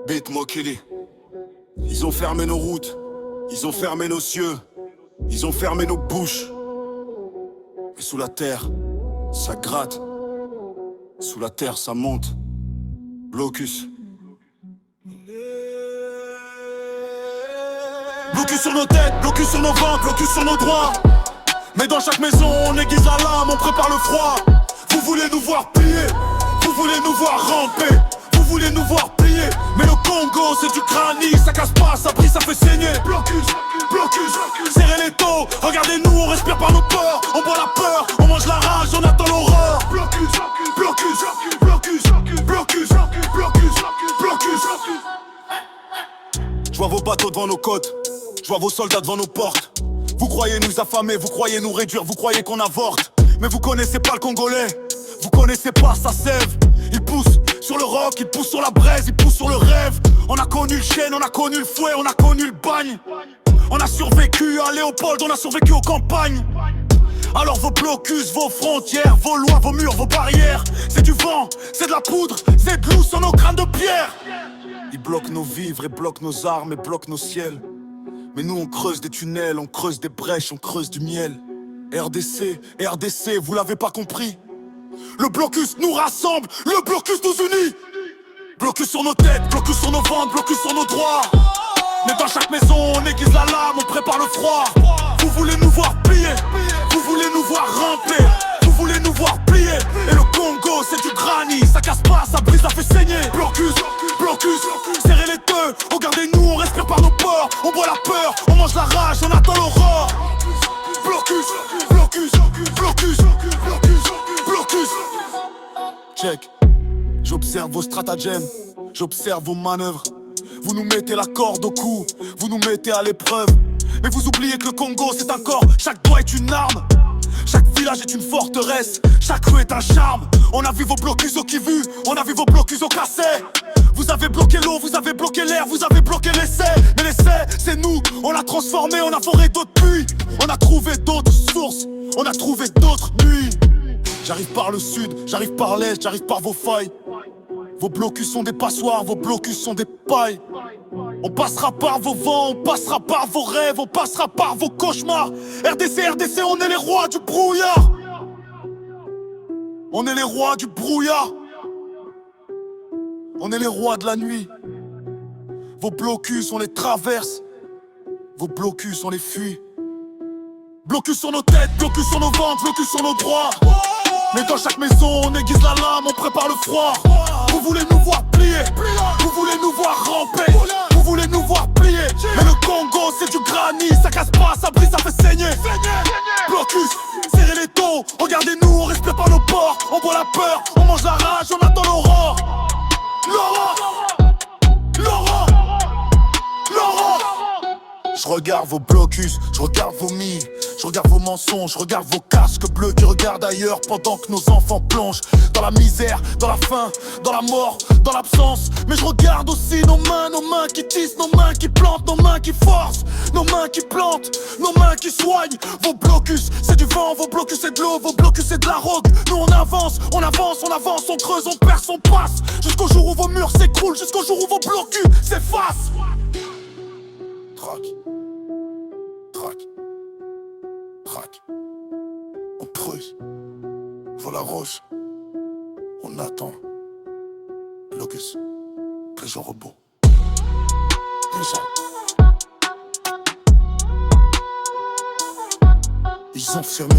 Beat Mokili. Ils ont fermé nos routes, ils ont fermé nos cieux, ils ont fermé nos bouches. Mais sous la terre, ça gratte. Sous la terre, ça monte. Blocus. Blocus sur nos têtes, blocus sur nos ventres, blocus sur nos droits. Mais dans chaque maison, on aiguise la lame, on prépare le froid. Vous voulez nous voir plier, vous voulez nous voir ramper, vous voulez nous voir plier. Mais le Congo, c'est du crânie, ça casse pas, ça brille, ça fait saigner. Blocus, blocus, serrez les taux. Regardez-nous, on respire par nos pores. On boit la peur, on mange la rage, on attend l'aurore. Blocus, blocus, blocus, blocus, blocus, blocus. Je vois vos bateaux devant nos côtes, je vois vos soldats devant nos portes. Vous croyez nous affamer, vous croyez nous réduire, vous croyez qu'on avorte. Mais vous connaissez pas le Congolais, vous connaissez pas sa sève. Il pousse sur le roc, il pousse sur la braise, il pousse sur le rêve. On a connu le chêne, on a connu le fouet, on a connu le bagne. On a survécu à Léopold, on a survécu aux campagnes. Alors vos blocus, vos frontières, vos lois, vos murs, vos barrières, c'est du vent, c'est de la poudre, c'est de l'eau sur nos crânes de pierre. Ils bloquent nos vivres et bloquent nos armes et bloquent nos ciels. Mais nous on creuse des tunnels, on creuse des brèches, on creuse du miel. RDC, RDC, vous l'avez pas compris. Le blocus nous rassemble, le blocus nous unit. Blocus sur nos têtes, blocus sur nos ventres, blocus sur nos droits. Mais dans chaque maison on aiguise la lame, on prépare le froid. Vous voulez nous voir plier, vous voulez nous voir ramper, vous voulez nous voir plier. Et le Congo c'est du granit, ça casse pas, ça brise, ça fait saigner. Blocus, blocus, serrez les deux. Regardez-nous, on respire par nos pores. On boit la peur, on mange la rage, on attend l'aurore. Blocus, blocus, blocus, blocus, blocus. Check. J'observe vos stratagèmes, j'observe vos manœuvres. Vous nous mettez la corde au cou, vous nous mettez à l'épreuve. Mais vous oubliez que le Congo c'est un corps, chaque doigt est une arme. Chaque village est une forteresse, chaque rue est un charme. On a vu vos blocus au qui-vu, on a vu vos blocus au cassé. Vous avez bloqué l'eau, vous avez bloqué l'air, vous avez bloqué l'essai. Mais l'essai, c'est nous, on l'a transformé, on a foré d'autres puits. On a trouvé d'autres sources, on a trouvé d'autres nuits. J'arrive par le sud, j'arrive par l'est, j'arrive par vos failles. Vos blocus sont des passoires, vos blocus sont des pailles. On passera par vos vents, on passera par vos rêves, on passera par vos cauchemars. RDC, RDC, on est les rois du brouillard. On est les rois du brouillard. On est les rois de la nuit. Vos blocus, on les traverse. Vos blocus, on les fuit. Blocus sur nos têtes, blocus sur nos ventres, blocus sur nos droits. Mais dans chaque maison, on aiguise la lame, on prépare le froid. Vous voulez nous voir plier, vous voulez nous voir ramper, vous voulez nous voir plier. Mais le Congo, c'est du granit, ça casse pas, ça brise, ça fait saigner. Blocus, serrez les taux, regardez-nous, on respire par nos pores. On boit la peur, on mange la rage, on attend l'aurore. L'aurore, l'aurore, l'aurore. Je regarde vos blocus, je regarde vos mines, je regarde vos mensonges, je regarde vos casques bleus qui regardent ailleurs pendant que nos enfants plongent dans la misère, dans la faim, dans la mort, dans l'absence. Mais je regarde aussi nos mains qui tissent, nos mains qui plantent, nos mains qui forcent, nos mains qui plantent, nos mains qui soignent. Vos blocus, c'est du vent, vos blocus c'est de l'eau, vos blocus c'est de la rogue. Nous on avance, on avance, on avance, on creuse, on perce, on passe. Jusqu'au jour où vos murs s'écroulent, jusqu'au jour où vos blocus s'effacent. Trac, trac, trac. On creuse, vol à roche. On attend. Blocus, prison robot. Déjà. Ils ont fermé.